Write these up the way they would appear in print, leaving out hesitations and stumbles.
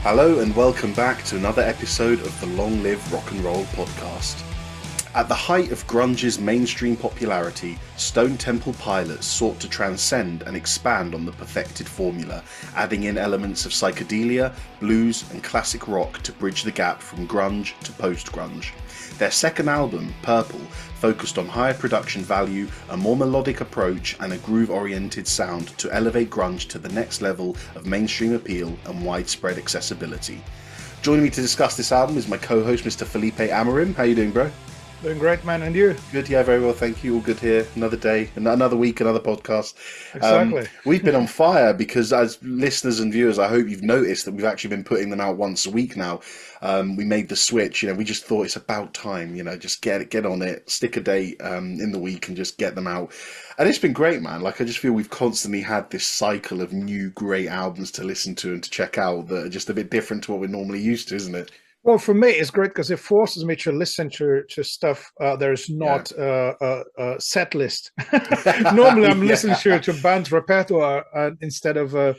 Hello and welcome back to another episode of the Long Live Rock and Roll podcast. At the height of grunge's mainstream popularity, Stone Temple Pilots sought to transcend and expand on the perfected formula, adding in elements of psychedelia, blues and classic rock to bridge the gap from grunge to post-grunge. Their second album, Purple, focused on higher production value, a more melodic approach and a groove-oriented sound to elevate grunge to the next level of mainstream appeal and widespread accessibility. Joining me to discuss this album is my co-host Mr. Felipe Amorim. How you doing, bro? Doing great, man, and you? Good, yeah, very well, thank you. All good here. Another day, another week, another podcast. Exactly. We've been on fire because, as listeners and viewers, I hope you've noticed that we've actually been putting them out once a week now. We made the switch. We just thought it's about time. Just get on it, stick a date in the week, and just get them out. And it's been great, man. I just feel we've constantly had this cycle of new great albums to listen to and to check out that are just a bit different to what we're normally used to, isn't it? Well, for me, it's great because it forces me to listen to stuff. There's not a set list. Normally, I'm listening to bands' repertoire instead of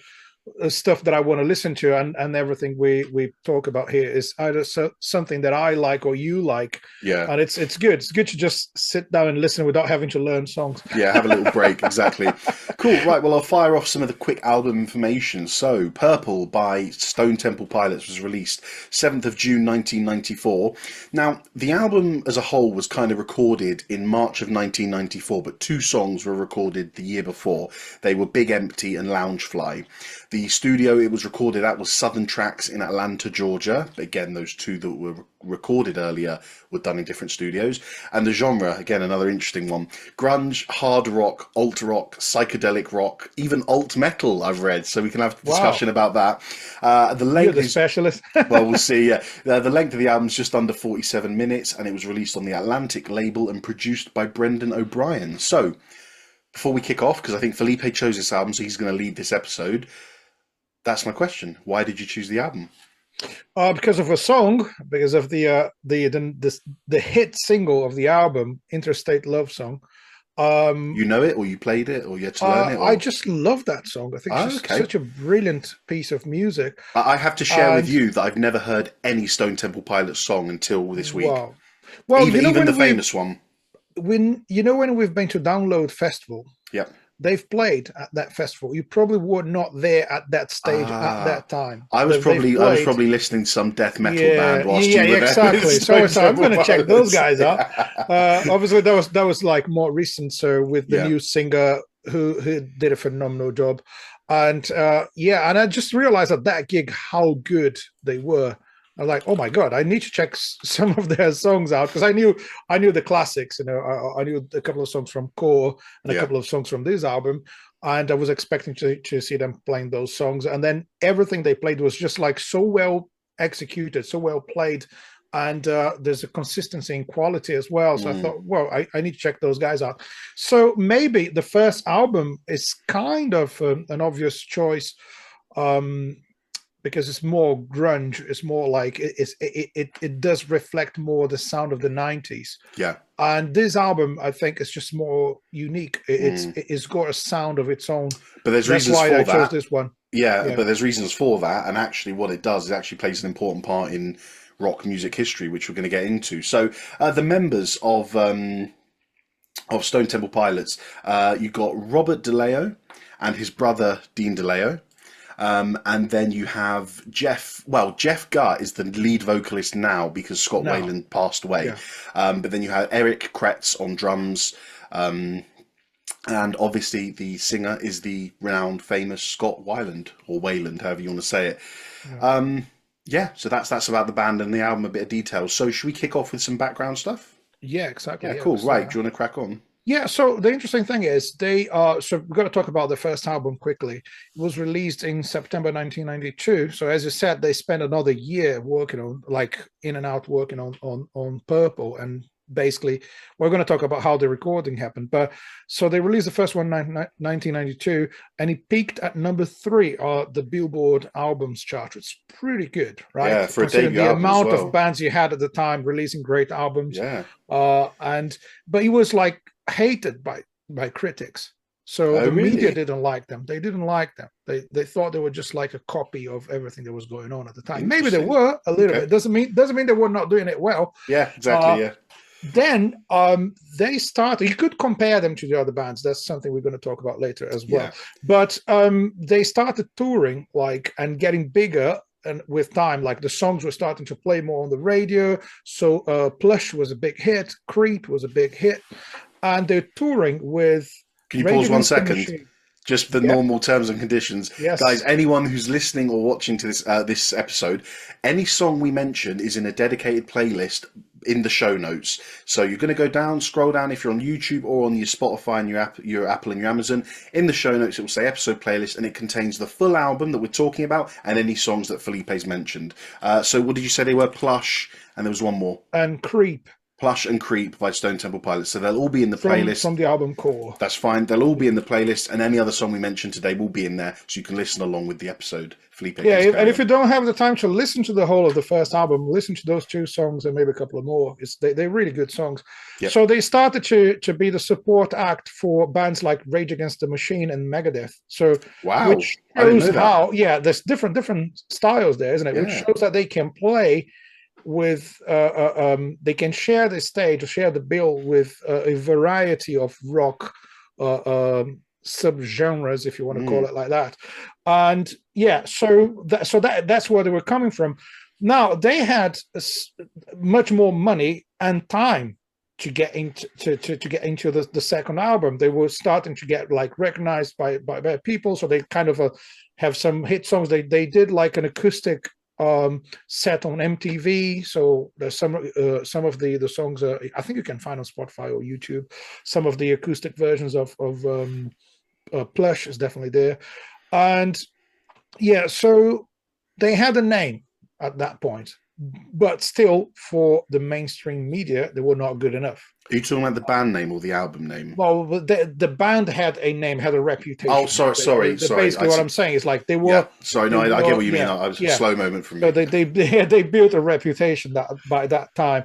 stuff that I want to listen to, and everything we talk about here is either something that I like or you like. Yeah, and it's good. It's good to just sit down and listen without having to learn songs. Yeah, have a little break. Exactly. Cool. Right. Well, I'll fire off some of the quick album information. So, Purple by Stone Temple Pilots was released 7th of June 1994. Now, the album as a whole was kind of recorded in March of 1994, but two songs were recorded the year before. They were Big Empty and Loungefly. The studio it was recorded at was Southern Tracks in Atlanta, Georgia. Again, those two that were recorded earlier were done in different studios. And the genre, again, another interesting one. Grunge, hard rock, alt rock, psychedelic rock, even alt metal, I've read. So we can have a discussion about that. The length You're the specialist. Well, we'll see. The length of the album is just under 47 minutes, and it was released on the Atlantic label and produced by Brendan O'Brien. So, before we kick off, because I think Felipe chose this album, so he's going to lead this episode. That's my question. Why did you choose the album? Because of a song, because of the hit single of the album, Interstate Love Song. You know it, or you played it, or you had to learn it? Or... I just love that song. I think it's such a brilliant piece of music. I have to share with you that I've never heard any Stone Temple Pilots song until this week. Wow. Well, even the famous one. When we've been to Download Festival, yeah, they've played at that festival. You probably were not there at that stage at that time. I was probably listening to some death metal band whilst you were there. Exactly. So I'm going to check those guys out. Obviously, that was like more recent. So with the new singer who did a phenomenal job, and and I just realized at that gig how good they were. I was like, oh my God, I need to check some of their songs out because I knew the classics. I knew a couple of songs from Core and a couple of songs from this album, and I was expecting to see them playing those songs. And then everything they played was just like so well executed, so well played, and there's a consistency in quality as well. So I thought, well, I need to check those guys out. So maybe the first album is kind of an obvious choice. Because it's more grunge, it's more like it does reflect more the sound of the 90s. Yeah. And this album, I think, is just more unique. It's got a sound of its own. But there's reasons for that. I chose this one. Yeah, but there's reasons for that. And actually what it does is actually plays an important part in rock music history, which we're going to get into. So the members of Stone Temple Pilots, you've got Robert DeLeo and his brother Dean DeLeo. And then you have Jeff. Well, Jeff Gutt is the lead vocalist now because Scott Weiland passed away. Yeah. But then you have Eric Kretz on drums. And obviously the singer is the renowned, famous Scott Weiland, or Wayland, however you want to say it. So that's about the band and the album, a bit of detail. So should we kick off with some background stuff? Yeah, exactly. Yeah, cool. Right. Do you want to crack on? Yeah, so the interesting thing is so we've got to talk about the first album quickly. It was released in September 1992. So as you said, they spent another year working on, like in and out working on Purple. And basically, we're going to talk about how the recording happened. But so they released the first one in 1992, and it peaked at number 3 on the Billboard albums chart. It's pretty good, right? Yeah, for a debut the album amount as well. of bands you had at the time releasing great albums. Yeah. But it was like hated by critics. So the really? media didn't like them. They didn't like them. They thought they were just like a copy of everything that was going on at the time. Maybe they were a little bit. Doesn't mean they were not doing it well. Yeah, exactly. Yeah. Then they started. You could compare them to the other bands. That's something we're going to talk about later as well. Yeah. But they started touring and getting bigger. And with time, like the songs were starting to play more on the radio. So Plush was a big hit. Creep was a big hit. And they're touring with... Can you pause 1 second? Just the normal terms and conditions. Yes. Guys, anyone who's listening or watching to this episode, any song we mention is in a dedicated playlist in the show notes. So you're going to go down, scroll down if you're on YouTube or on your Spotify and your Apple and your Amazon. In the show notes, it will say episode playlist, and it contains the full album that we're talking about and any songs that Felipe's mentioned. So what did you say they were? Plush, and there was one more. And Creep. Plush and Creep by Stone Temple Pilots. So they'll all be in the playlist. From the album Core. That's fine. They'll all be in the playlist, and any other song we mentioned today will be in there, so you can listen along with the episode. Felipe. Yeah, and if you don't have the time to listen to the whole of the first album, listen to those 2 songs and maybe a couple of more. They're really good songs. Yep. So they started to be the support act for bands like Rage Against the Machine and Megadeth. So which shows how there's different styles there, isn't it? Yeah. Which shows that they can play with they can share the stage or share the bill with a variety of rock subgenres, if you want to call it like that. And so that's where they were coming from. Now they had much more money and time to get into the second album. They were starting to get like recognized by people, so they kind of have some hit songs. They did like an acoustic set on MTV. So there's some of the songs I think you can find on Spotify or YouTube. Some of the acoustic versions of Plush is definitely there. And so they had a name at that point, but still for the mainstream media they were not good enough. Are you talking about the band name or the album name? Well, the band had a name, had a reputation. Oh, sorry. Basically, what I'm saying is like they were. Yeah, sorry, no, I get what you mean. I was a slow moment from you. So they built a reputation by that time.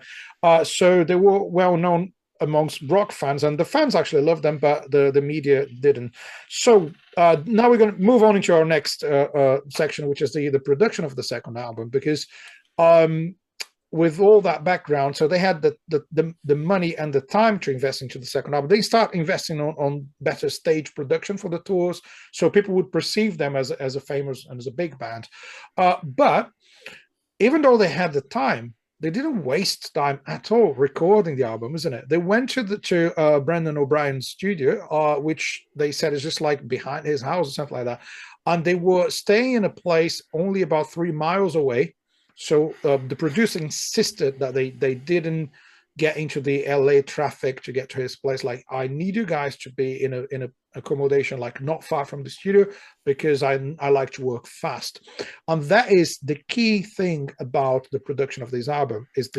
So they were well known amongst rock fans, and the fans actually loved them, but the media didn't. So now we're going to move on into our next section, which is the production of the second album, because. With all that background, so they had the money and the time to invest into the second album. They start investing on better stage production for the tours, so people would perceive them as a famous and as a big band. But even though they had the time, they didn't waste time at all recording the album, isn't it? They went to Brendan O'Brien's studio, which they said is just like behind his house or something like that, and they were staying in a place only about 3 miles away. So the producer insisted that they didn't get into the LA traffic to get to his place. Like, I need you guys to be in a accommodation like not far from the studio, because I like to work fast. And that is the key thing about the production of this album is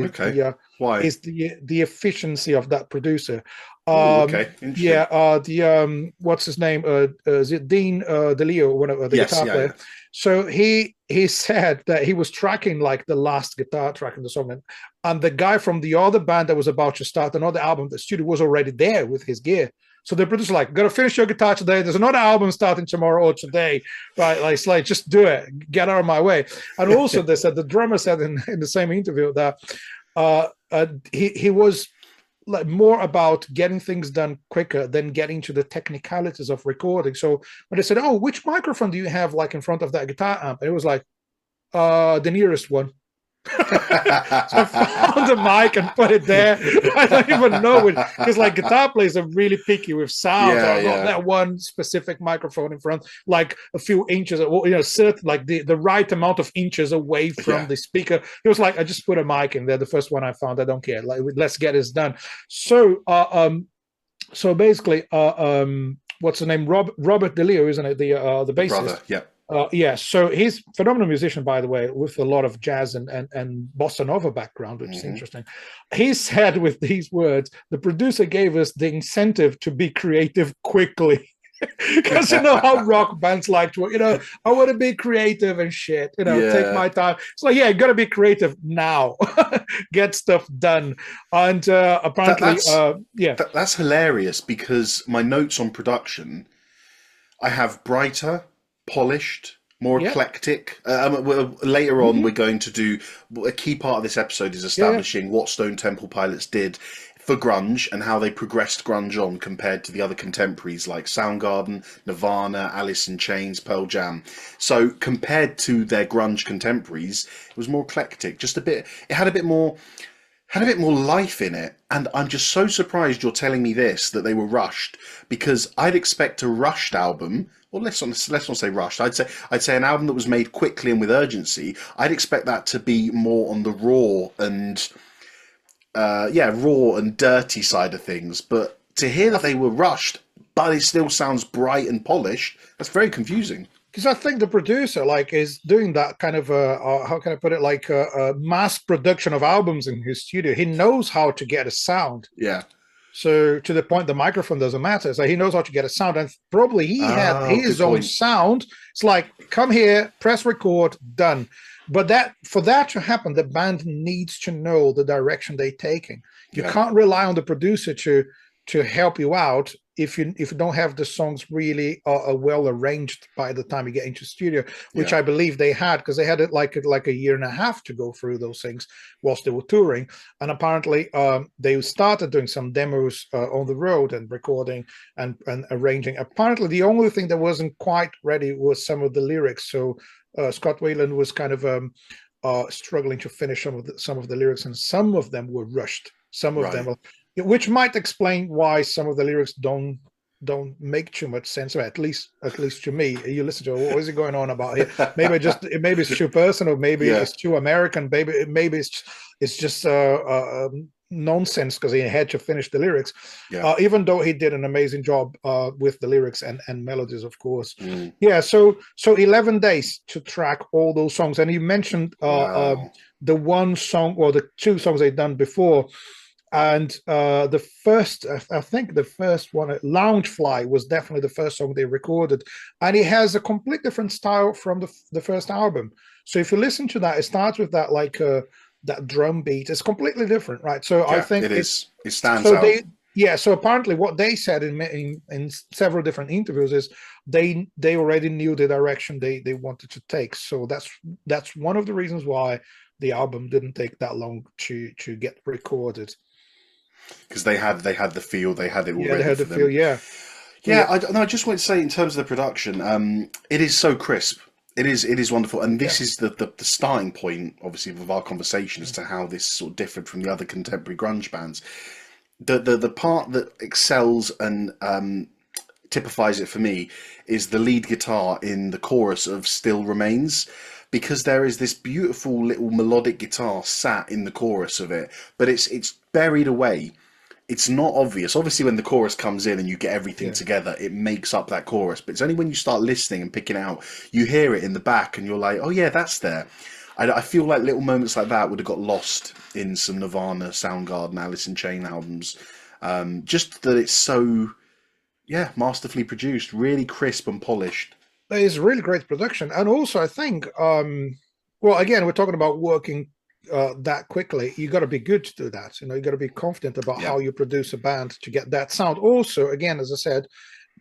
why is the efficiency of that producer. Interesting. What's his name? Is it Dean DeLeo, one of the guitar player? Yeah. So he said that he was tracking like the last guitar track in the song, and the guy from the other band that was about to start another album, the studio was already there with his gear. So the producer like, gotta finish your guitar today. There's another album starting tomorrow or today, right? Like, it's like, just do it, get out of my way. And also, they said the drummer said in the same interview that he was like more about getting things done quicker than getting to the technicalities of recording. So when they said, "Oh, which microphone do you have like in front of that guitar amp?" It was like, the nearest one. So I found the mic and put it there. I don't even know it, because like guitar players are really picky with sound. Not that one specific microphone in front, like a few inches, certain like the right amount of inches away from the speaker. It was like, I just put a mic in there. The first one I found. I don't care. Like, let's get this done. So so basically, what's the name? Robert DeLeo, isn't it? The bassist. Brother, yeah. So he's a phenomenal musician, by the way, with a lot of jazz and bossa nova background, which is interesting. He said with these words, the producer gave us the incentive to be creative quickly. Because you know how rock bands like to, I want to be creative and shit, take my time. It's like, yeah, you got to be creative now, get stuff done. And apparently, that's hilarious, because my notes on production, I have brighter, polished, more eclectic. Later on, we're going to do a key part of this episode is establishing what Stone Temple Pilots did for grunge and how they progressed grunge on compared to the other contemporaries like Soundgarden, Nirvana, Alice in Chains, Pearl Jam. So compared to their grunge contemporaries, it was more eclectic. Just a bit. It had a bit more life in it. And I'm just so surprised you're telling me this, that they were rushed, because I'd expect a rushed album. Well, let's not say rushed. I'd say an album that was made quickly and with urgency. I'd expect that to be more on the raw and dirty side of things. But to hear that they were rushed, but it still sounds bright and polished, that's very confusing. Because I think the producer is doing that kind of how can I put it, a mass production of albums in his studio. He knows how to get a sound. Yeah. So to the point, the microphone doesn't matter. So he knows how to get a sound, and probably he had his own sound. It's like, come here, press record, done. But for that to happen, the band needs to know the direction they're taking. You can't rely on the producer to help you out if you don't have the songs really well arranged by the time you get into studio, which I believe they had, because they had it like a year and a half to go through those things whilst they were touring. And apparently they started doing some demos on the road and recording and arranging. Apparently the only thing that wasn't quite ready was some of the lyrics. So Scott Weiland was kind of struggling to finish some of the lyrics, and some of them were rushed. Some of them, which might explain why some of the lyrics don't make too much sense. Or at least to me, you listen to what is it going on about here? Maybe it's too personal. Maybe it's too American. Maybe it's just nonsense because he had to finish the lyrics. Even though he did an amazing job with the lyrics and melodies, of course. So 11 days to track all those songs. And you mentioned the one song or the two songs they'd done before. And the first one, Loungefly, was definitely the first song they recorded, and it has a complete different style from the first album. So if you listen to that, it starts with that that drum beat. It's completely different, right? So I think it stands out. So apparently what they said in several different interviews is they already knew the direction they wanted to take. So that's one of the reasons why the album didn't take that long to get recorded. Because they had the feel, they had it all ready. They had the feel, I just want to say, in terms of the production, it is so crisp. It is wonderful, and this is the starting point, obviously, of our conversation as to how this sort of differed from the other contemporary grunge bands. The part that excels and typifies it for me is the lead guitar in the chorus of "Still Remains." Because there is this beautiful little melodic guitar sat in the chorus of it, but it's buried away. It's not obvious. Obviously, when the chorus comes in and you get everything together, it makes up that chorus. But it's only when you start listening and picking it out, you hear it in the back and you're like, oh yeah, that's there. I feel like little moments like that would have got lost in some Nirvana, Soundgarden, Alice in Chains albums. Just that it's so, masterfully produced, really crisp and polished. It's really great production. And also, I think, again, we're talking about working that quickly. You got to be good to do that. You got to be confident about how you produce a band to get that sound. Also, again, as I said,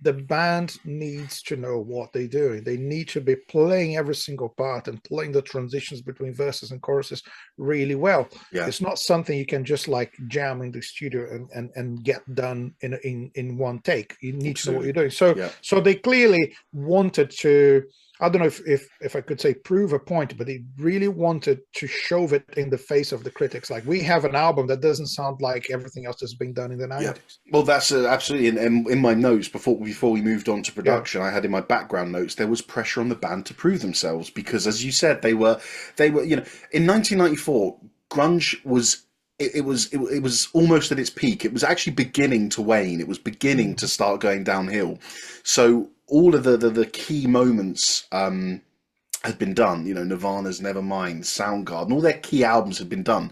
the band needs to know what they're doing. They need to be playing every single part and playing the transitions between verses and choruses really well. It's not something you can just jam in the studio and get done in one take. You need to know what you're doing. So they clearly wanted to, I don't know if I could say prove a point, but they really wanted to shove it in the face of the critics. Like, we have an album that doesn't sound like everything else that's been done in the 90s. Well, that's absolutely, and in my notes before we moved on to production, I had in my background notes, there was pressure on the band to prove themselves because, as you said, they were in 1994, grunge was. It was almost at its peak. It was actually beginning to wane. It was beginning to start going downhill. So all of the key moments had been done. Nirvana's Nevermind, Soundgarden, all their key albums had been done.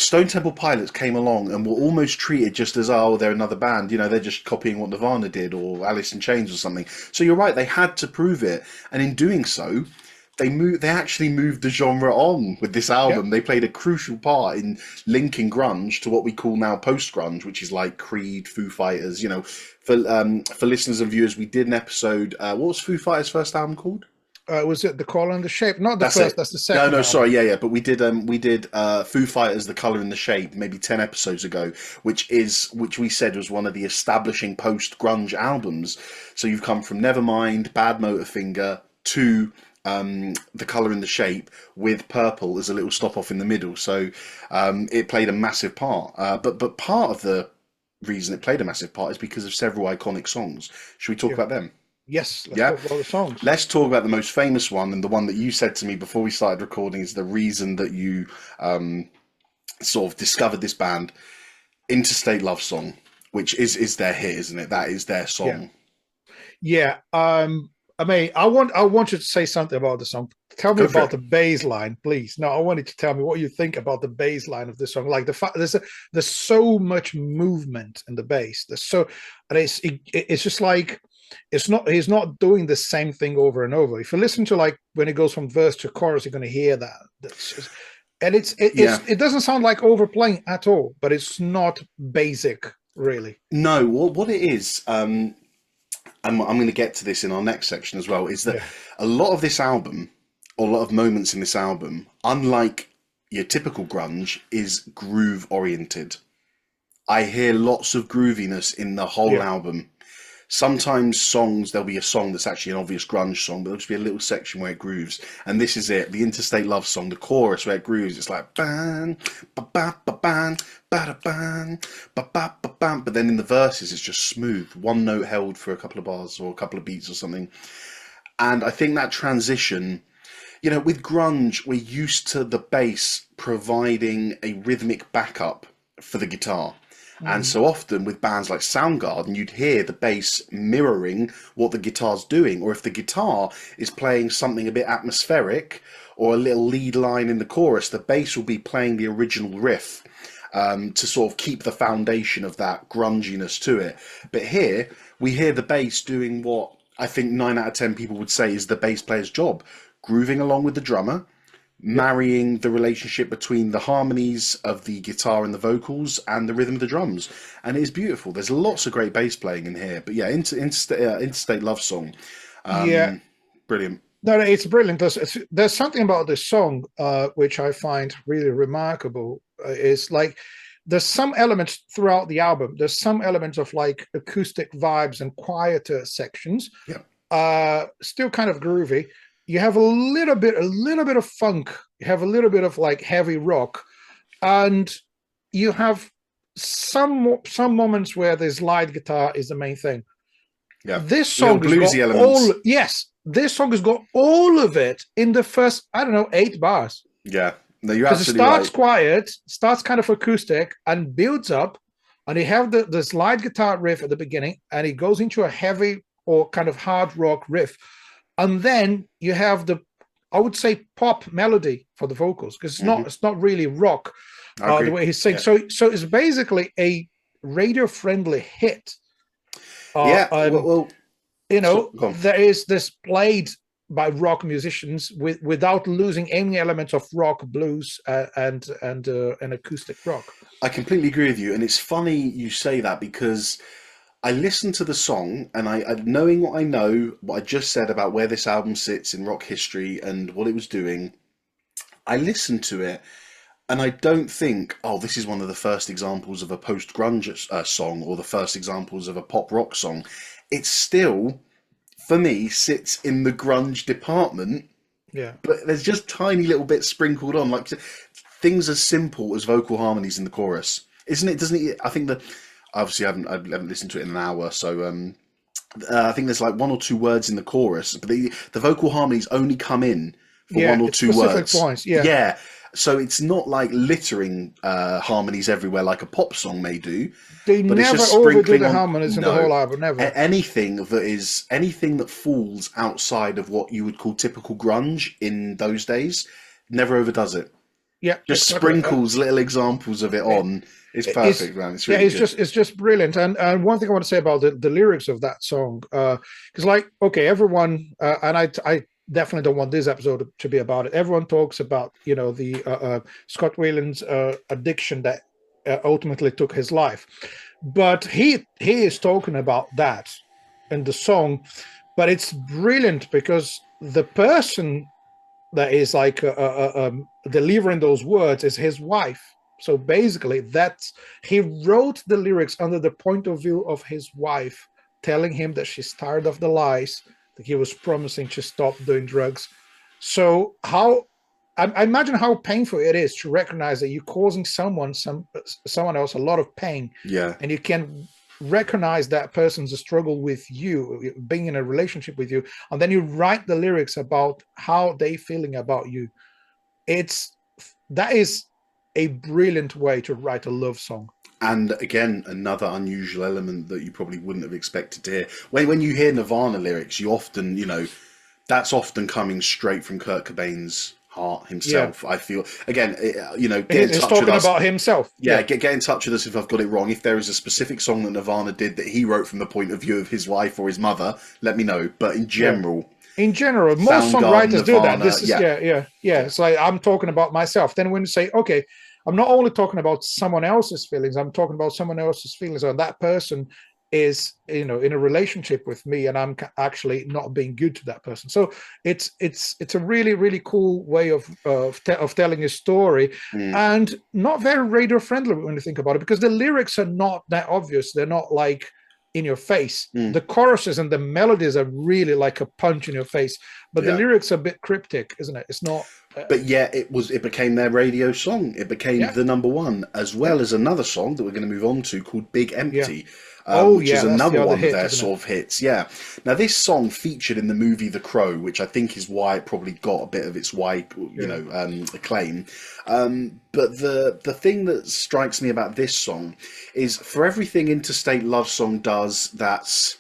Stone Temple Pilots came along and were almost treated just as, oh, they're another band, you know, they're just copying what Nirvana did or Alice in Chains or something. So you're right, they had to prove it, and in doing so, they actually moved the genre on with this album. Yep. They played a crucial part in linking grunge to what we call now post-grunge, which is like Creed, Foo Fighters. You know, for listeners and viewers, we did an episode. What was Foo Fighters' first album called? Was it The Color and the Shape? Not the first. That's the second. No, album. Sorry, yeah. But we did Foo Fighters, The Color and the Shape, maybe 10 episodes ago, which we said was one of the establishing post-grunge albums. So you've come from Nevermind, Bad Motorfinger to The Colour and the Shape, with Purple as a little stop off in the middle. So it played a massive part. But part of the reason it played a massive part is because of several iconic songs. Should we talk about them? Yes, let's talk about the songs. Let's talk about the most famous one, and the one that you said to me before we started recording is the reason that you sort of discovered this band, Interstate Love Song, which is their hit, isn't it? That is their song. Yeah. I mean, I want you to say something about the song. Tell me about the bass line, please. No, I want you to tell me what you think about the bass line of this song. Like there's so much movement in the bass. It's just like he's not doing the same thing over and over. If you listen to like when it goes from verse to chorus, you're going to hear that. It doesn't sound like overplaying at all, but it's not basic, really. No, what it is. I'm going to get to this in our next section as well, is that a lot of this album, or a lot of moments in this album, unlike your typical grunge, is groove oriented. I hear lots of grooviness in the whole album. Sometimes there'll be a song that's actually an obvious grunge song, but there'll just be a little section where it grooves. And this is it, the Interstate Love Song, the chorus where it grooves. It's like, ban, ba ba ba ban, ba da ban, ba ba ba ban. But then in the verses, it's just smooth. One note held for a couple of bars or a couple of beats or something. And I think that transition, you know, with grunge, we're used to the bass providing a rhythmic backup for the guitar. And so often with bands like Soundgarden, you'd hear the bass mirroring what the guitar's doing. Or if the guitar is playing something a bit atmospheric or a little lead line in the chorus, the bass will be playing the original riff to sort of keep the foundation of that grunginess to it. But here, we hear the bass doing what I think 9 out of 10 people would say is the bass player's job, grooving along with the drummer, marrying the relationship between the harmonies of the guitar and the vocals and the rhythm of the drums, and it is beautiful. There's lots of great bass playing in here, but Interstate Love Song, brilliant. No, it's brilliant. There's something about this song which I find really remarkable. Is like there's some elements throughout the album. There's some elements of like acoustic vibes and quieter sections. Still kind of groovy. You have a little bit of funk. You have a little bit of like heavy rock, and you have some moments where the slide guitar is the main thing. Yeah, this song has got elements. This song has got all of it in the first 8 bars. Yeah, no, you're absolutely right. It starts right. quiet, starts kind of acoustic, and builds up, and you have the slide guitar riff at the beginning, and it goes into a heavy or kind of hard rock riff. And then you have I would say, pop melody for the vocals, because it's not really rock the way he's singing. Yeah. So it's basically a radio-friendly hit. There is this played by rock musicians without losing any elements of rock, blues, and acoustic rock. I completely agree with you, and it's funny you say that because I listened to the song, and I knowing what I know, what I just said about where this album sits in rock history and what it was doing, I listened to it, and I don't think, this is one of the first examples of a post-grunge song or the first examples of a pop rock song. It still, for me, sits in the grunge department. Yeah. But there's just tiny little bits sprinkled on, like things as simple as vocal harmonies in the chorus, isn't it? Doesn't it? I think that. Obviously, I haven't listened to it in an hour, so I think there's like 1 or 2 words in the chorus, but the vocal harmonies only come in for 1 or 2 words. Points, yeah. So it's not like littering harmonies everywhere like a pop song may do. They never overdo the harmonies in the whole album. Never. Anything that falls outside of what you would call typical grunge in those days never overdoes it. Yeah, just exactly. sprinkles little examples of it on. It's perfect, man. It's really good. It's just brilliant. And one thing I want to say about the lyrics of that song, because like, okay, everyone, and I definitely don't want this episode to be about it. Everyone talks about, you know, the Scott Weiland's addiction that ultimately took his life, but he is talking about that in the song, but it's brilliant because the person that is like delivering those words is his wife. So basically, that's he wrote the lyrics under the point of view of his wife, telling him that she's tired of the lies, that he was promising to stop doing drugs. So how I imagine how painful it is to recognize that you're causing someone else a lot of pain, Yeah, and you can recognize that person's struggle with you, being in a relationship with you, and then you write the lyrics about how they feeling about you. That is a brilliant way to write a love song. and again, another unusual element that you probably wouldn't have expected to hear. When you hear Nirvana lyrics, you often, you know, that's often coming straight from Kurt Cobain's heart himself. I feel, again, you know, get in He's touch with talking us. about himself. Yeah, get in touch with us if I've got it wrong. If there is a specific song that Nirvana did that he wrote from the point of view of his wife or his mother, let me know. But in general, most songwriters do that. This is yeah. It's like, I'm talking about myself. Then when you say, okay, I'm not only talking about someone else's feelings, I'm talking about someone else's feelings, and that person is, you know, in a relationship with me, and I'm actually not being good to that person. So it's a really, really cool way of telling a story, and not very radio friendly when you think about it, because the lyrics are not that obvious. They're not like in your face. The choruses and the melodies are really like a punch in your face, but the lyrics are a bit cryptic, isn't it? It's not. But yeah, it became their radio song. It became the number one, as well as another song that we're going to move on to called Big Empty. Which is another one of their sort of hits. Yeah. Now, this song featured in the movie The Crow, which I think is why it probably got a bit of its acclaim. But the thing that strikes me about this song is, for everything Interstate Love Song does, that's,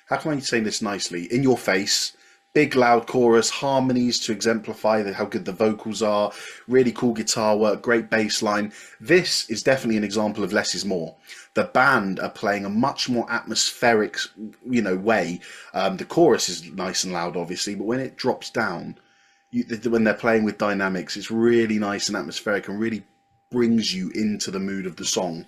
how can I say this nicely? In your face. Big loud chorus, harmonies to exemplify how good the vocals are, really cool guitar work, great bass line. This is definitely an example of less is more. The band are playing a much more atmospheric, you know, way. The chorus is nice and loud, obviously, but when it drops down, when they're playing with dynamics, it's really nice and atmospheric and really brings you into the mood of the song.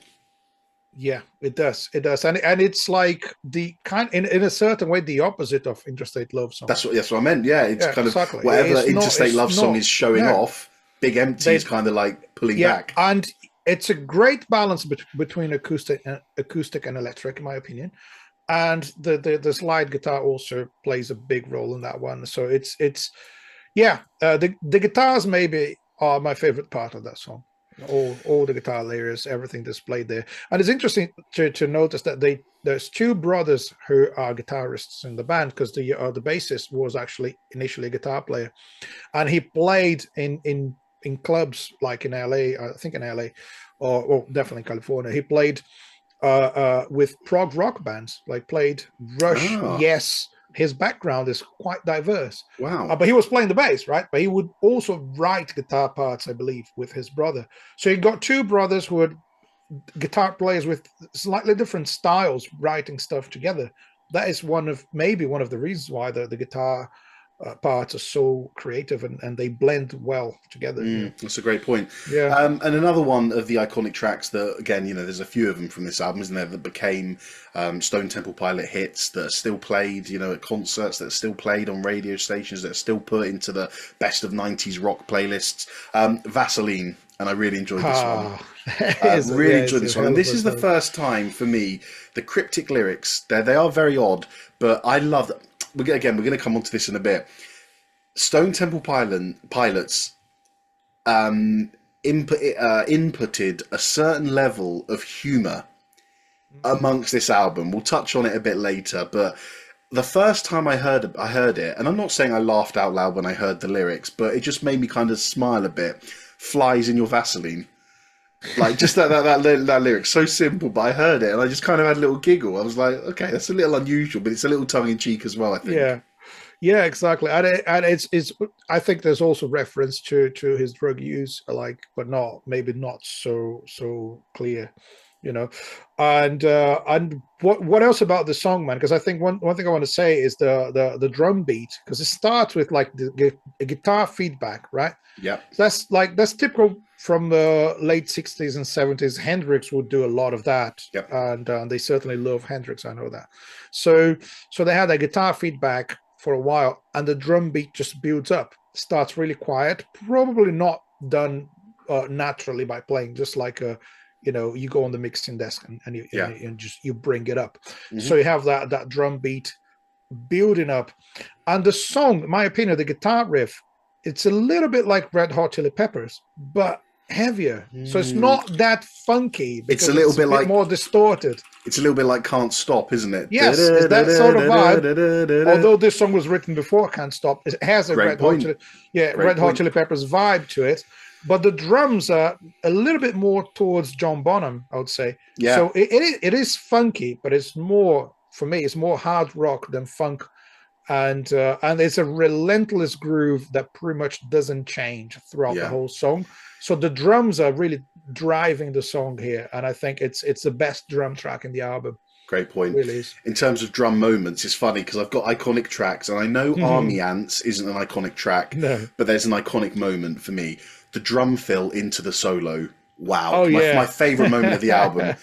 Yeah, it does. It does, and it's like the kind, in a certain way, the opposite of Interstate Love Song. That's what I meant. Yeah, it's kind of whatever Interstate Love Song is showing off. Big Empty is kind of like pulling back. And it's a great balance between acoustic and electric, in my opinion. And the slide guitar also plays a big role in that one. So it's the guitars maybe are my favorite part of that song. All the guitar layers, everything displayed there. And it's interesting to notice that there's two brothers who are guitarists in the band, because the bassist was actually initially a guitar player, and he played in clubs like in LA, I think in LA, or definitely in California. He played with prog rock bands, like played Rush, Yes. His background is quite diverse. Wow. But he was playing the bass, right? But he would also write guitar parts, I believe, with his brother. So you got two brothers who were guitar players with slightly different styles, writing stuff together. That is maybe one of the reasons why the guitar parts are so creative and they blend well together. That's a great point. Yeah. And another one of the iconic tracks that, again, you know, there's a few of them from this album, isn't there, that became Stone Temple Pilot hits that are still played, you know, at concerts, that are still played on radio stations, that are still put into the best of 90s rock playlists. Vaseline. And I really enjoyed this one. Really enjoyed this one. And this is the first time for me, the cryptic lyrics, they are very odd, but I love them. Again, we're going to come on to this in a bit. Stone Temple Pilots inputted a certain level of humour amongst this album. We'll touch on it a bit later, but the first time I heard it, and I'm not saying I laughed out loud when I heard the lyrics, but it just made me kind of smile a bit. Flies in your Vaseline. Like, just that lyric, so simple, but I heard it and I just kind of had a little giggle. I was like, okay, that's a little unusual, but it's a little tongue in cheek as well, I think. Yeah, exactly. And it's I think there's also reference to his drug use, like, but not maybe not so clear, you know. And what else about the song, man? Because I think one thing I want to say is the drum beat, because it starts with like the guitar feedback, right? Yeah. So that's typical from the late 60s and 70s. Hendrix would do a lot of that. Yep. And they certainly love Hendrix, I know that. So they had that guitar feedback for a while, and the drum beat just builds up, starts really quiet, probably not done naturally by playing, just like you go on the mixing desk and you bring it up. Mm-hmm. So you have that drum beat building up, and the song, in my opinion, the guitar riff, it's a little bit like Red Hot Chili Peppers, but heavier. So it's not that funky, because it's a little bit like more distorted. It's a little bit like Can't Stop, isn't it? Yes, it's that sort of vibe. Although this song was written before Can't Stop, it has a Red Hot Chili Peppers vibe to it. But the drums are a little bit more towards John Bonham, I would say. Yeah. So it is funky, but it's more, for me, it's more hard rock than funk. And it's a relentless groove that pretty much doesn't change throughout the whole song. So the drums are really driving the song here, and I think it's the best drum track in the album. Great point. It really is. In terms of drum moments, it's funny because I've got iconic tracks, and I know Army Ants isn't an iconic track, but there's an iconic moment for me. The drum fill into the solo. Wow. My favorite moment of the album.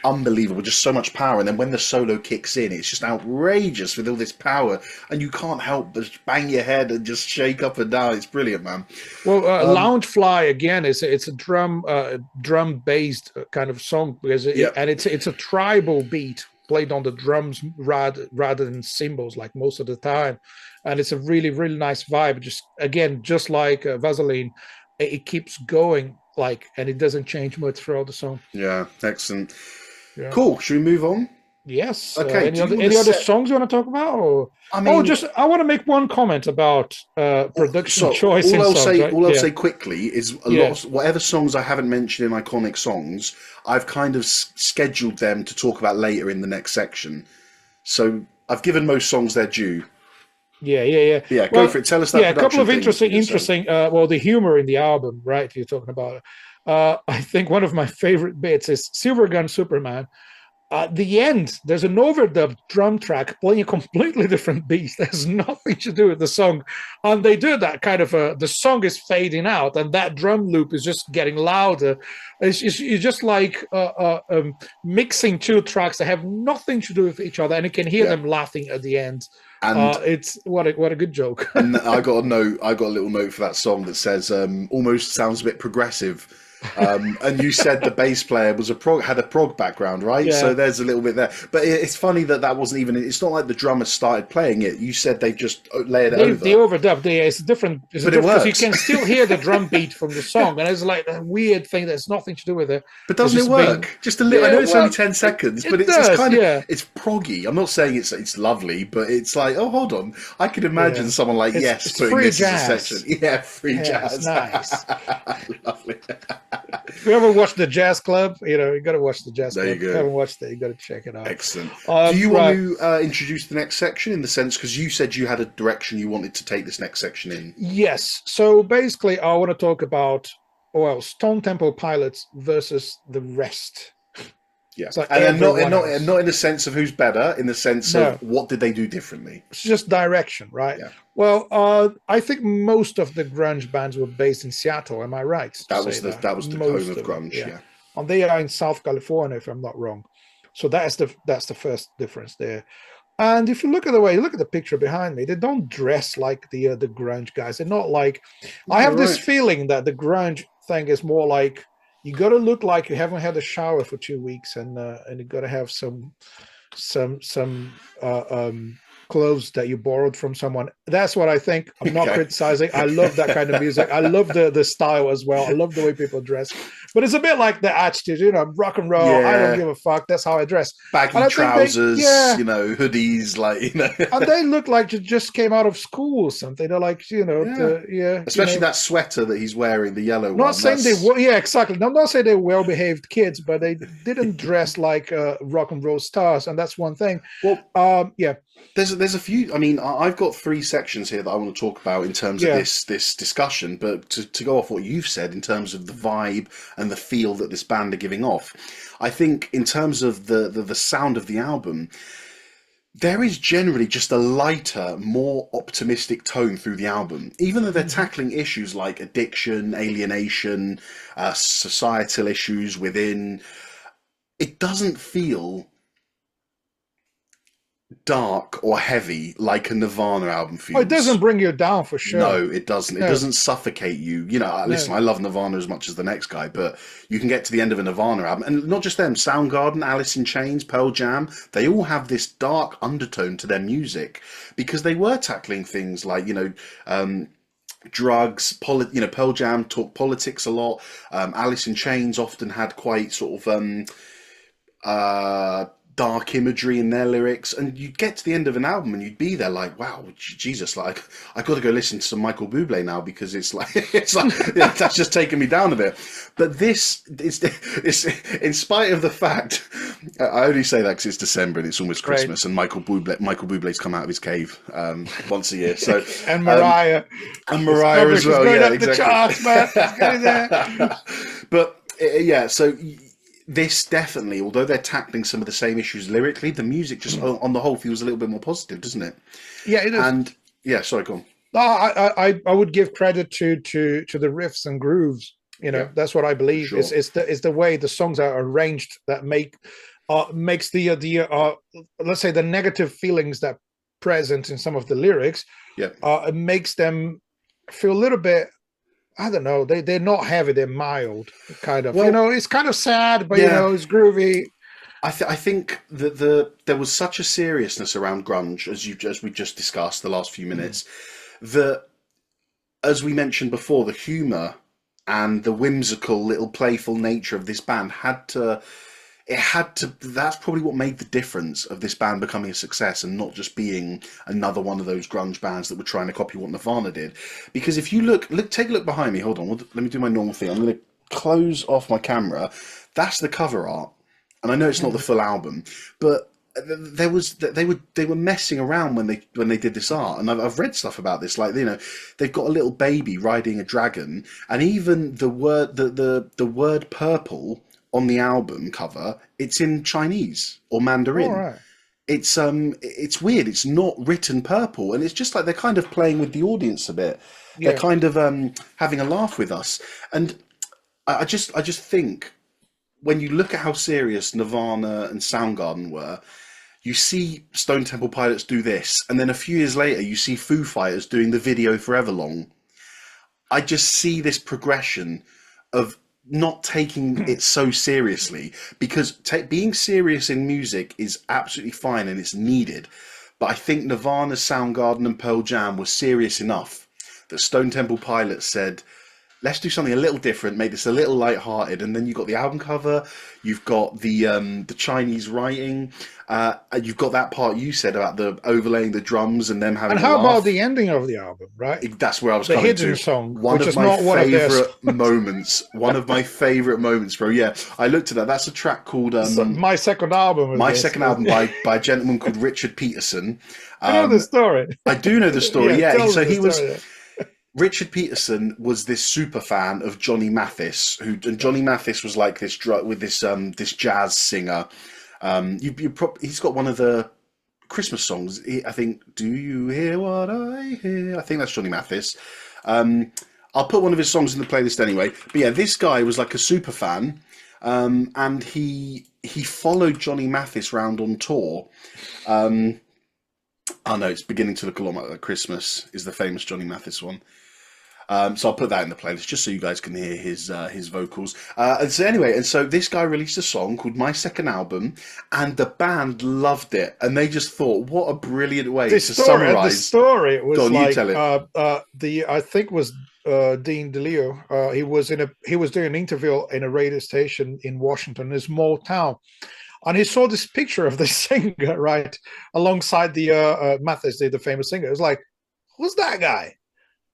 Unbelievable. Just so much power. And then when the solo kicks in, it's just outrageous with all this power. And you can't help but bang your head and just shake up and down. It's brilliant, man. Well, Loungefly, again, it's a drum-based kind of song, because it's a tribal beat played on the drums rather than cymbals, like most of the time. And it's a really, really nice vibe. Just like Vaseline, it keeps going. And it doesn't change much throughout the song. Yeah, excellent. Yeah. Cool. Should we move on? Yes. Okay. Any other songs you want to talk about? Or? I want to make one comment about production choice. All I'll say quickly is lot of whatever songs I haven't mentioned in iconic songs, I've kind of scheduled them to talk about later in the next section. So I've given most songs their due. Yeah. Go for it. Tell us that. Yeah, a couple of interesting. The humor in the album, right? You're talking about. I think one of my favorite bits is Silver Gun Superman. At the end, there's an overdubbed drum track playing a completely different beat. There's nothing to do with the song, and they do that kind of. The song is fading out, and that drum loop is just getting louder. It's just like mixing two tracks that have nothing to do with each other, and you can hear them laughing at the end. And it's what a good joke. And I got a little note for that song that says almost sounds a bit progressive. And you said the bass player had a prog background, right? Yeah. So there's a little bit there. But it's funny that wasn't even. It's not like the drummer started playing it. You said they've just layered it over. They overdubbed. It's different. But it works. You can still hear the drum beat from the song, and it's like a weird thing that's nothing to do with it. But doesn't it work? Just a little. I know it's only 10 seconds, but it's kind of it's proggy. I'm not saying it's lovely, but it's like, oh, hold on. I could imagine someone like putting this as a section. Yeah, free jazz. It's nice. Lovely. If you ever watched the Jazz Club, you got to watch the Jazz Club. There you go. If you haven't watched it, you got to check it out. Excellent. Do you want to introduce the next section, in the sense, because you said you had a direction you wanted to take this next section in? Yes. So basically, I want to talk about Stone Temple Pilots versus the rest. Yeah, and not in the sense of who's better, in the sense of what did they do differently. It's just direction, right? Yeah. Well, I think most of the grunge bands were based in Seattle. Am I right? That was the home of grunge. Yeah. And they are in South California, if I'm not wrong. So that's the first difference there. And if you look at the picture behind me, they don't dress like the grunge guys. They're not like. I have this feeling that the grunge thing is more like, you got to look like you haven't had a shower for 2 weeks, and you got to have some clothes that you borrowed from someone. That's what I think. I'm not criticizing. I love that kind of music. I love the style as well. I love the way people dress. but it's a bit like the attitude, rock and roll. I don't give a fuck. That's how I dress. Baggy trousers, hoodies, And they look like you just came out of school or something. They're like, especially that sweater that he's wearing, the yellow one. Not saying they were, exactly. I'm not saying they're well-behaved kids, but they didn't dress like rock and roll stars, and that's one thing. Well, There's a few. I mean, I've got 3 sections here that I want to talk about in terms of this discussion. But to go off what you've said in terms of the vibe and the feel that this band are giving off, I think in terms of the sound of the album, there is generally just a lighter, more optimistic tone through the album. Even though they're tackling issues like addiction, alienation, societal issues within, it doesn't feel dark or heavy like a Nirvana album feels. Oh, it doesn't bring you down for sure. No, it doesn't. It doesn't suffocate you. Listen, I love Nirvana as much as the next guy, but you can get to the end of a Nirvana album, and not just them, Soundgarden, Alice in Chains, Pearl Jam, they all have this dark undertone to their music because they were tackling things like, drugs, Pearl Jam talked politics a lot. Alice in Chains often had quite sort of dark imagery in their lyrics, and you'd get to the end of an album and you'd be there like, wow, Jesus, like I got to go listen to some Michael Bublé now because it's like that's just taken me down a bit. But this is in spite of the fact, I only say that because it's December and it's almost Christmas, and Michael Bublé's come out of his cave once a year. So and Mariah as well, going up the charts, man. But so. This definitely, although they're tackling some of the same issues lyrically, the music just on the whole feels a little bit more positive, doesn't it? Yeah, it is. And sorry, go on. No, I would give credit to the riffs and grooves. That's what I believe. Sure. It's the way the songs are arranged that makes the let's say the negative feelings that present in some of the lyrics. It makes them feel a little bit. I don't know. They're not heavy. They're mild, kind of. Well, it's kind of sad, but it's groovy. I think that there was such a seriousness around grunge, as we just discussed the last few minutes, that, as we mentioned before, the humour and the whimsical, little playful nature of this band that's probably what made the difference of this band becoming a success and not just being another one of those grunge bands that were trying to copy what Nirvana did. Because if you take a look behind me, hold on, let me do my normal thing. I'm going to close off my camera. That's the cover art. And I know it's not the full album, but they were messing around when they did this art, and I've read stuff about this, like they've got a little baby riding a dragon, and even the word purple on the album cover, it's in Chinese or Mandarin. Oh, right. It's weird. It's not written purple, and it's just like they're kind of playing with the audience a bit. They're kind of having a laugh with us, and I just think when you look at how serious Nirvana and Soundgarden were, you see Stone Temple Pilots do this, and then a few years later you see Foo Fighters doing the Video Forever Long. I just see this progression of not taking it so seriously, because being serious in music is absolutely fine and it's needed. But I think Nirvana, Soundgarden and Pearl Jam were serious enough that Stone Temple Pilots said, let's do something a little different, make this a little light-hearted. And then you've got the album cover, you've got the Chinese writing, you've got that part you said about the overlaying the drums and them having. And how about the ending of the album? Right, that's where I was the coming hidden to. Song, one of my favorite moments. One of my favorite moments, bro. Yeah, I looked at that. That's a track called My Second Album. Second album by a gentleman called Richard Peterson. I know the story. I do know the story. Yeah, so he was. Story. Richard Peterson was this super fan of Johnny Mathis, and Johnny Mathis was like this this jazz singer. He's got one of the Christmas songs. I think, "Do You Hear What I Hear?" I think that's Johnny Mathis. I'll put one of his songs in the playlist anyway. But yeah, this guy was like a super fan, and he followed Johnny Mathis round on tour. Oh no, it's beginning to look a lot like Christmas is the famous Johnny Mathis one. So I'll put that in the playlist just so you guys can hear his vocals. And so this guy released a song called My Second Album, and the band loved it, and they just thought, what a brilliant way to summarize. The story was like I think it was Dean DeLeo. He was doing an interview in a radio station in Washington, a small town. And he saw this picture of the singer, right, alongside the Mathis, the famous singer. It was like, who's that guy?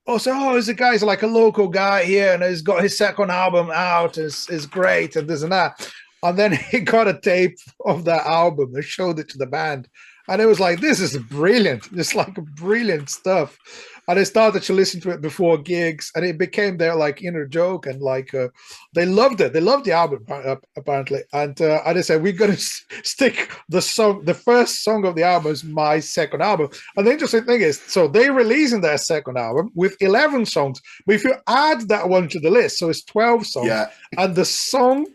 He's a guy. He's like a local guy here, and he's got his second album out. Is great, and this and that. And then he got a tape of that album and showed it to the band, and it was like, this is brilliant. It's like brilliant stuff. And they started to listen to it before gigs, and it became their like inner joke, and like they loved it. They loved the album apparently, and they said, we're going to stick the first song of the album is My Second Album. And the interesting thing is, so they releasing their second album with 11 songs, but if you add that one to the list, so it's 12 songs, and the song.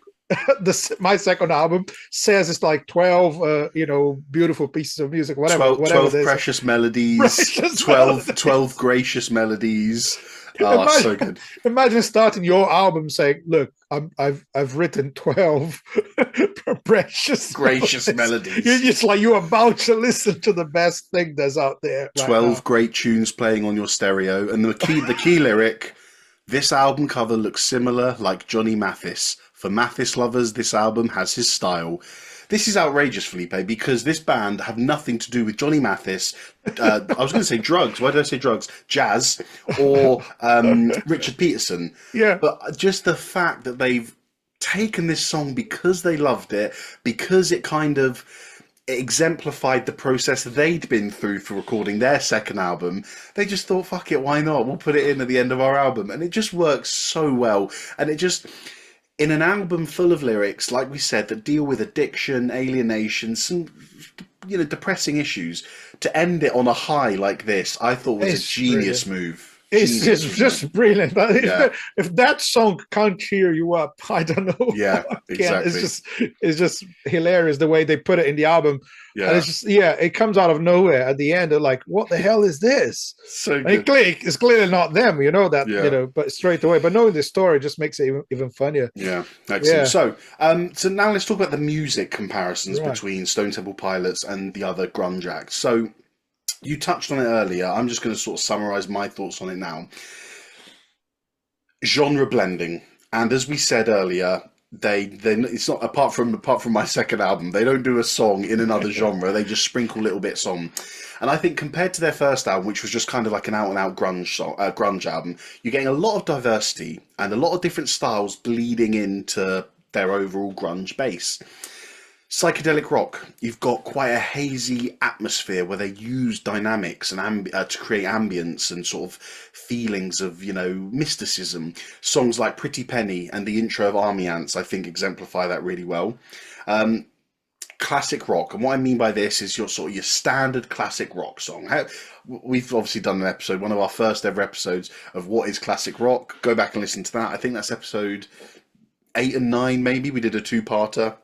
My second album says it's like 12 beautiful pieces of music, whatever 12 precious melodies, 12 gracious melodies. So good. Imagine starting your album saying, look, I've written 12 gracious melodies. You're just like, you're about to listen to the best thing that's out there 12 great tunes playing on your stereo, and the key lyric, this album cover looks similar like Johnny Mathis. For Mathis lovers, this album has his style. This is outrageous, Felipe, because this band have nothing to do with Johnny Mathis. I was going to say drugs. Why did I say drugs? Jazz or Richard Peterson. Yeah. But just the fact that they've taken this song because they loved it, because it kind of exemplified the process they'd been through for recording their second album. They just thought, fuck it, why not? We'll put it in at the end of our album. And it just works so well. And it just... in an album full of lyrics, like we said, that deal with addiction, alienation, some depressing issues, to end it on a high like this, I thought was a genius move. It's just brilliant. But if that song can't cheer you up, I don't know. Yeah, exactly. It's just hilarious the way they put it in the album. Yeah, and it's just it comes out of nowhere at the end. They're like, "What the hell is this?" So good. It's clearly not them, that but straight away. But knowing the story just makes it even funnier. Yeah, excellent. Yeah. So now let's talk about the music comparisons between Stone Temple Pilots and the other grunge acts. So you touched on it earlier. I'm just going to sort of summarize my thoughts on it now. Genre blending, and as we said earlier, they it's not apart from My Second Album, they don't do a song in another genre. They just sprinkle little bits on. And I think compared to their first album, which was just kind of like an out-and-out grunge album, you're getting a lot of diversity and a lot of different styles bleeding into their overall grunge base. Psychedelic rock, you've got quite a hazy atmosphere where they use dynamics and to create ambience and sort of feelings of, mysticism. Songs like Pretty Penny and the intro of Army Ants, I think, exemplify that really well. Classic rock, and what I mean by this is your standard classic rock song. We've obviously done an episode, one of our first ever episodes of what is classic rock. Go back and listen to that. I think that's episode 8 and 9, maybe. We did a two-parter.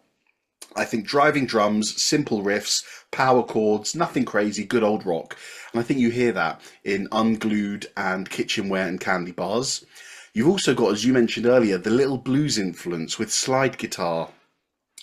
I think driving drums, simple riffs, power chords, nothing crazy, good old rock. And I think you hear that in Unglued and Kitchenware and Candy Bars. You've also got, as you mentioned earlier, the little blues influence with slide guitar,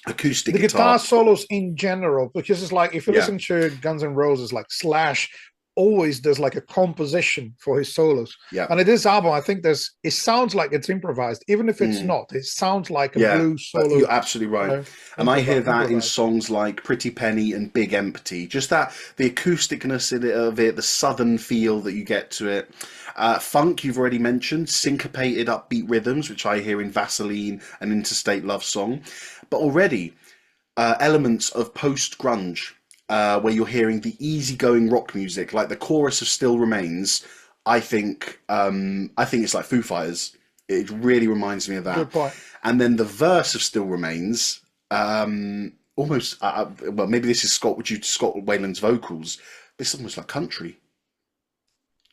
acoustic guitar. The guitar solos in general, because it's like, if you listen to Guns N' Roses, like Slash always does like a composition for his solos. Yeah. And in this album, I think it sounds like it's improvised, even if it's not. It sounds like a blues solo. You're absolutely right. And I hear that in songs like Pretty Penny and Big Empty. Just that, the acousticness of it, the southern feel that you get to it. Funk, you've already mentioned, syncopated upbeat rhythms, which I hear in Vaseline and Interstate Love Song. But already, elements of post-grunge, where you're hearing the easygoing rock music, like the chorus of Still Remains. I think it's like Foo Fighters. It really reminds me of that. Good point. And then the verse of Still Remains, almost, well, maybe this is due to Scott Weiland's vocals, but it's almost like country.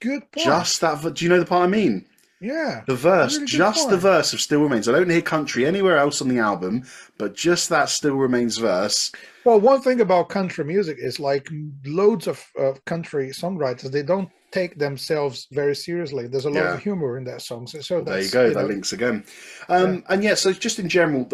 Good point. Just that, do you know the part I mean? Yeah. The verse, really just the verse of Still Remains. I don't hear country anywhere else on the album, but just that Still Remains verse. Well, one thing about country music is like loads of country songwriters, they don't take themselves very seriously. There's a lot of humor in their songs. So well, there you go. That links again. And yeah, so just in general,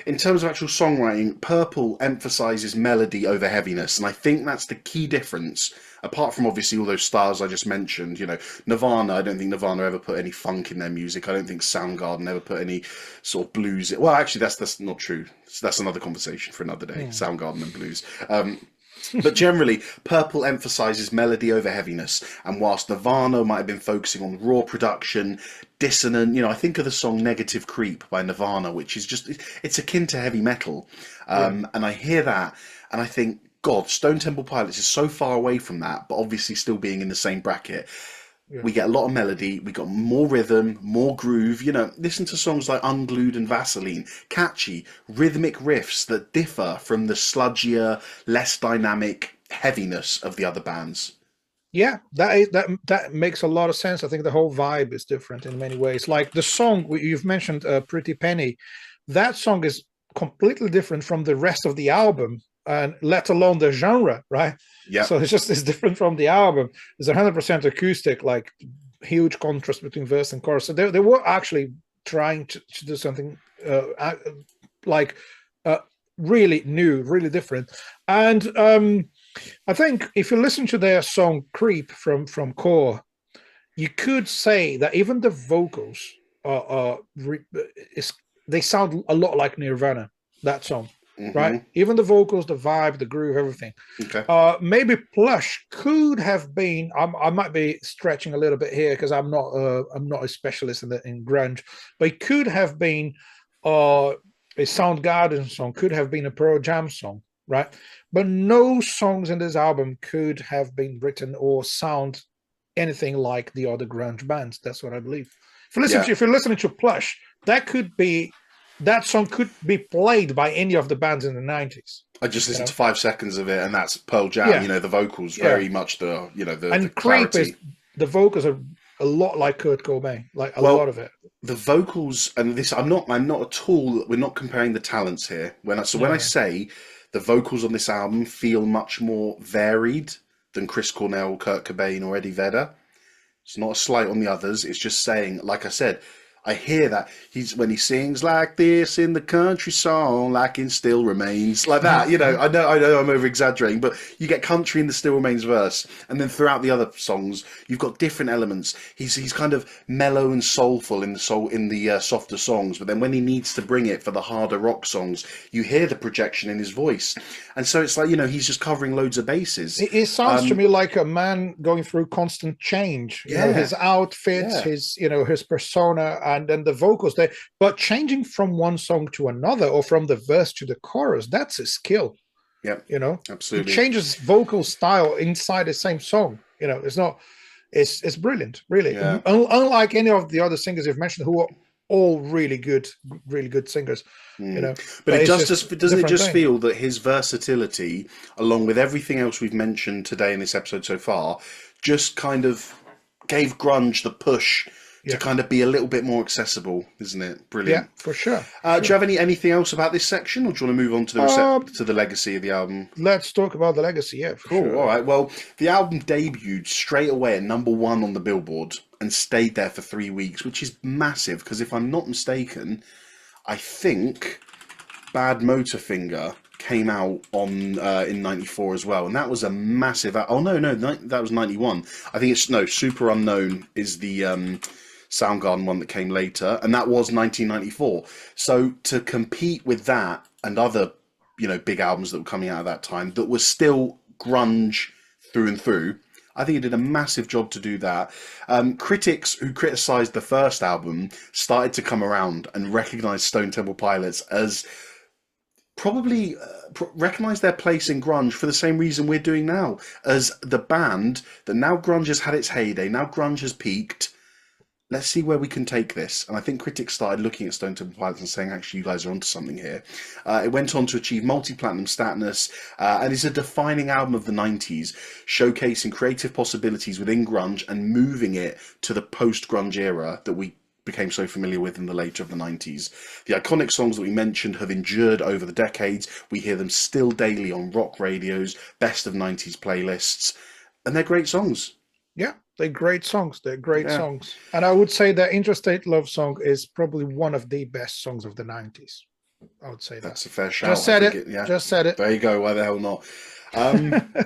in terms of actual songwriting, Purple emphasizes melody over heaviness, and I think that's the key difference. Apart from obviously all those styles I just mentioned, Nirvana, I don't think Nirvana ever put any funk in their music. I don't think Soundgarden ever put any sort of blues. Well, actually, that's not true. So that's another conversation for another day, Soundgarden and blues. But generally, Purple emphasizes melody over heaviness. And whilst Nirvana might have been focusing on raw production, dissonant, I think of the song Negative Creep by Nirvana, which is it's akin to heavy metal. And I hear that and I think, God, Stone Temple Pilots is so far away from that, but obviously still being in the same bracket. Yeah. We get a lot of melody, we got more rhythm, more groove. Listen to songs like Unglued and Vaseline. Catchy, rhythmic riffs that differ from the sludgier, less dynamic heaviness of the other bands. Yeah, that makes a lot of sense. I think the whole vibe is different in many ways. Like the song you've mentioned, Pretty Penny, that song is completely different from the rest of the album. And let alone the genre, right? Yeah. So it's different from the album. It's 100% acoustic, like huge contrast between verse and chorus. So they were actually trying to do something really new, really different. And I think if you listen to their song "Creep" from Core, you could say that even the vocals they sound a lot like Nirvana. That song. Mm-hmm. Right, even the vocals, the vibe, the groove, everything. Okay. Maybe Plush could have been. I might be stretching a little bit here because I'm not a specialist in grunge, but it could have been a Soundgarden song, could have been a Pearl Jam song, right? But no songs in this album could have been written or sound anything like the other grunge bands. That's what I believe. If you're listening to Plush, that song could be played by any of the bands in the 90s. I just listened to 5 seconds of it, and that's Pearl Jam. The vocals very much the and the clarity. Creep the vocals are a lot like Kurt Cobain, like a lot of it. The vocals, and this, I'm not at all. We're not comparing the talents here. When I say the vocals on this album feel much more varied than Chris Cornell, Kurt Cobain, or Eddie Vedder. It's not a slight on the others. It's just saying, like I said, I hear that when he sings like this in the country song, like in Still Remains, like that. I know I'm over exaggerating, but you get country in the Still Remains verse, and then throughout the other songs, you've got different elements. He's kind of mellow and soulful in the softer songs, but then when he needs to bring it for the harder rock songs, you hear the projection in his voice, and so it's like he's just covering loads of bases. It sounds to me like a man going through constant change. His outfits, his persona. And then the vocals there, but changing from one song to another or from the verse to the chorus, that's a skill. Yeah, absolutely. He changes vocal style inside the same song. It's brilliant, really. Yeah. Unlike any of the other singers you've mentioned, who are all really good singers. But it doesn't it just feel that his versatility, along with everything else we've mentioned today in this episode so far, just kind of gave grunge the push to kind of be a little bit more accessible, isn't it? Brilliant. Yeah, for sure. Do you have anything else about this section, or do you want to move on to the legacy of the album? Let's talk about the legacy, Cool, sure. All right. Well, the album debuted straight away at #1 on the Billboard and stayed there for 3 weeks, which is massive, because if I'm not mistaken, I think Bad Motorfinger came out in 94 as well, and that was a massive... Oh, no, that was 91. I think Super Unknown is the... Soundgarden one that came later, and that was 1994. So to compete with that and other, big albums that were coming out at that time that was still grunge through and through, I think it did a massive job to do that. Critics who criticised the first album started to come around and recognise Stone Temple Pilots as probably recognise their place in grunge for the same reason we're doing now, as the band that now grunge has had its heyday, now grunge has peaked. Let's see where we can take this. And I think critics started looking at Stone Temple Pilots and saying, actually, you guys are onto something here. It went on to achieve multi-platinum status, and is a defining album of the 90s, showcasing creative possibilities within grunge and moving it to the post-grunge era that we became so familiar with in the later of the 90s. The iconic songs that we mentioned have endured over the decades. We hear them still daily on rock radios, best of 90s playlists, and they're great songs. Yeah, they're great songs. They're great songs. And I would say that Interstate Love Song is probably one of the best songs of the 90s. I would say that's a fair shout. Just said it. Just said it. There you go. Why the hell not?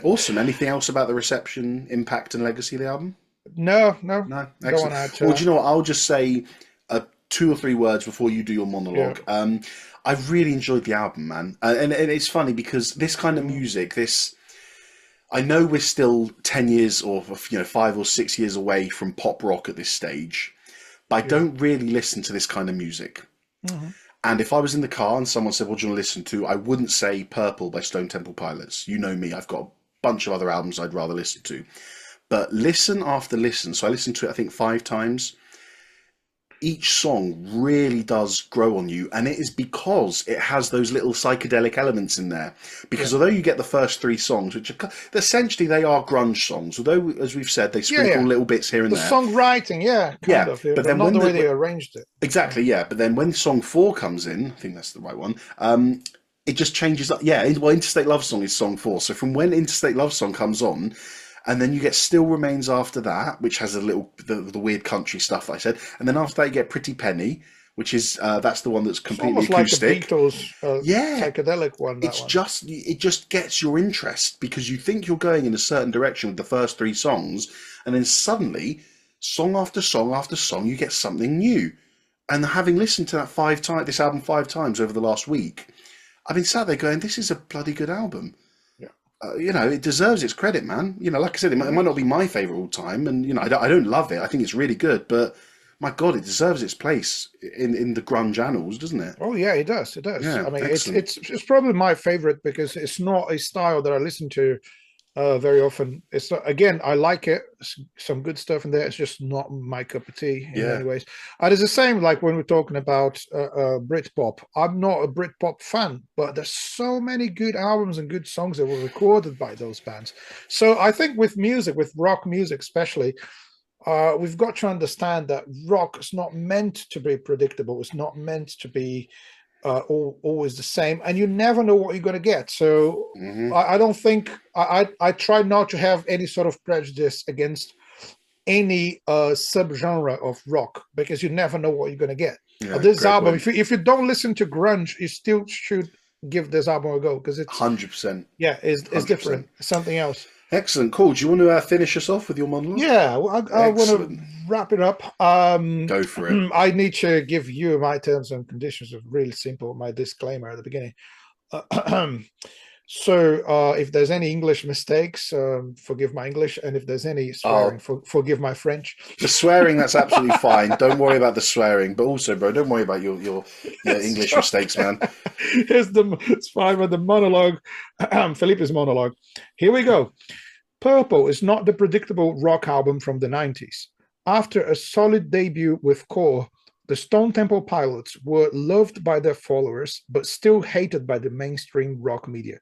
Awesome. Anything else about the reception, impact, and legacy of the album? No. Excellent. Well, do you know what? I'll just say 2 or 3 words before you do your monologue. Yeah. I really enjoyed the album, man. And it's funny because this kind of music, I know we're still 10 years or 5 or 6 years away from pop rock at this stage, but I don't really listen to this kind of music. Mm-hmm. And if I was in the car and someone said, what do you want to listen to? I wouldn't say Purple by Stone Temple Pilots. You know me, I've got a bunch of other albums I'd rather listen to. But listen after listen, so I listened to it I think 5 times. Each song really does grow on you, and it is because it has those little psychedelic elements in there. Because although you get the first 3 songs, which are essentially they are grunge songs, although as we've said they sprinkle little bits here and there. The songwriting, kind of, but then not the way they arranged it. Exactly, yeah. But then when song 4 comes in, I think that's the right one. It just changes up. Yeah, well, Interstate Love Song is song 4. So from when Interstate Love Song comes on. And then you get Still Remains after that, which has a little the weird country stuff that I said. And then after that you get Pretty Penny, which is that's the one that's completely acoustic. Like the Beatles psychedelic one. It just gets your interest because you think you're going in a certain direction with the first 3 songs, and then suddenly, song after song after song, you get something new. And having listened to this album 5 times over the last week, I've been sat there going, "This is a bloody good album." It deserves its credit, man. Like I said, it might not be my favorite all time, and I don't love it. I think it's really good, but my God, it deserves its place in the grunge annals, doesn't it? Oh yeah, it does. It does. Yeah, I mean, it's probably my favorite because it's not a style that I listen to very often. It's not, again, I like it. Some good stuff in there. It's just not my cup of tea in many ways. And it's the same like when we're talking about Britpop. I'm not a Britpop fan, but there's so many good albums and good songs that were recorded by those bands. So I think with music, with rock music especially, we've got to understand that rock is not meant to be predictable. It's not meant to be always the same, and you never know what you're going to get. So I don't think I try not to have any sort of prejudice against any subgenre of rock because you never know what you're going to get. This album, if you don't listen to grunge, you still should give this album a go because it's 100%. Yeah, it's different. It's something else. Excellent, cool. Do you want to finish us off with your monologue? Yeah, well, I want to wrap it up. Go for it. I need to give you my terms and conditions. It's really simple. My disclaimer at the beginning. So if there's any English mistakes, forgive my English, and if there's any swearing, forgive my French. The swearing, that's absolutely fine. Don't worry about the swearing, but also, bro, don't worry about your English mistakes, man. It's fine with the monologue, Felipe's monologue. Here we go. Purple is not the predictable rock album from the 90s. After a solid debut with Core, the Stone Temple Pilots were loved by their followers, but still hated by the mainstream rock media.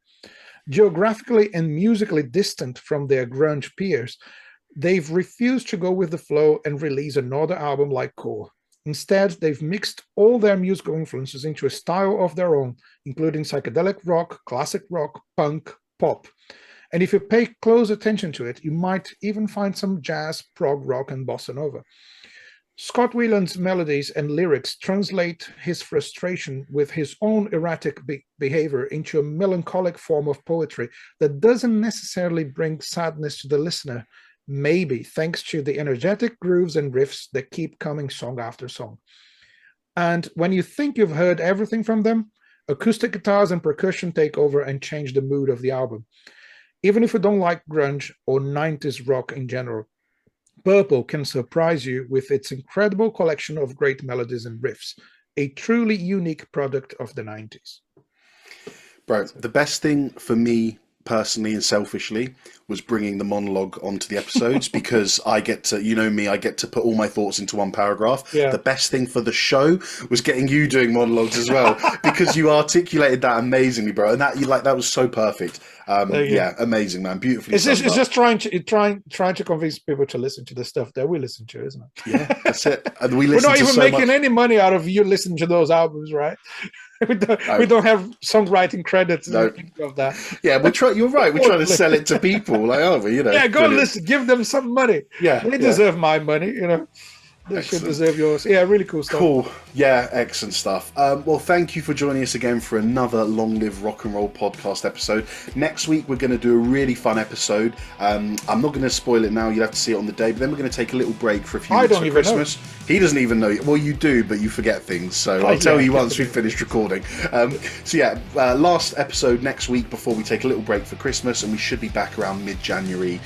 Geographically and musically distant from their grunge peers, they've refused to go with the flow and release another album like Core. Instead, they've mixed all their musical influences into a style of their own, including psychedelic rock, classic rock, punk, pop. And if you pay close attention to it, you might even find some jazz, prog rock, and bossa nova. Scott Weiland's melodies and lyrics translate his frustration with his own erratic behavior into a melancholic form of poetry that doesn't necessarily bring sadness to the listener, maybe thanks to the energetic grooves and riffs that keep coming song after song. And when you think you've heard everything from them, acoustic guitars and percussion take over and change the mood of the album. Even if you don't like grunge or 90s rock in general, Purple can surprise you with its incredible collection of great melodies and riffs, a truly unique product of the 90s. Bro, the best thing for me personally and selfishly was bringing the monologue onto the episodes because I get to, I get to put all my thoughts into one paragraph. Yeah. The best thing for the show was getting you doing monologues as well because you articulated that amazingly, bro, and that was so perfect. Amazing, man, beautifully. It's just trying to convince people to listen to the stuff that we listen to, isn't it? Yeah, that's it. And we're not even making any money out of you listening to those albums, right? we don't have songwriting credits No. of that. Yeah, you're right. We're trying to sell it to people, like, aren't we? Yeah, go listen. Give them some money. Yeah, they deserve my money. They should deserve yours. Yeah, really cool stuff. Cool. Yeah, excellent stuff. Well, thank you for joining us again for another Long Live Rock and Roll podcast episode. Next week, we're going to do a really fun episode. I'm not going to spoil it now. You'll have to see it on the day. But then we're going to take a little break for a few weeks for Christmas. He doesn't even know. Well, you do, but you forget things. So I'll tell you once we've finished recording. Last episode next week before we take a little break for Christmas. And we should be back around mid-January.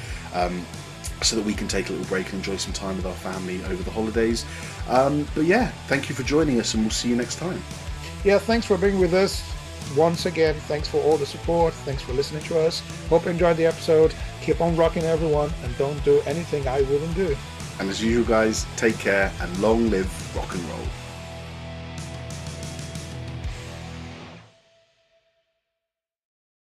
So that we can take a little break and enjoy some time with our family over the holidays. But yeah, thank you for joining us, and we'll see you next time. Yeah, thanks for being with us. Once again, thanks for all the support. Thanks for listening to us. Hope you enjoyed the episode. Keep on rocking, everyone, and don't do anything I wouldn't do. And as usual, guys, take care and long live rock and roll.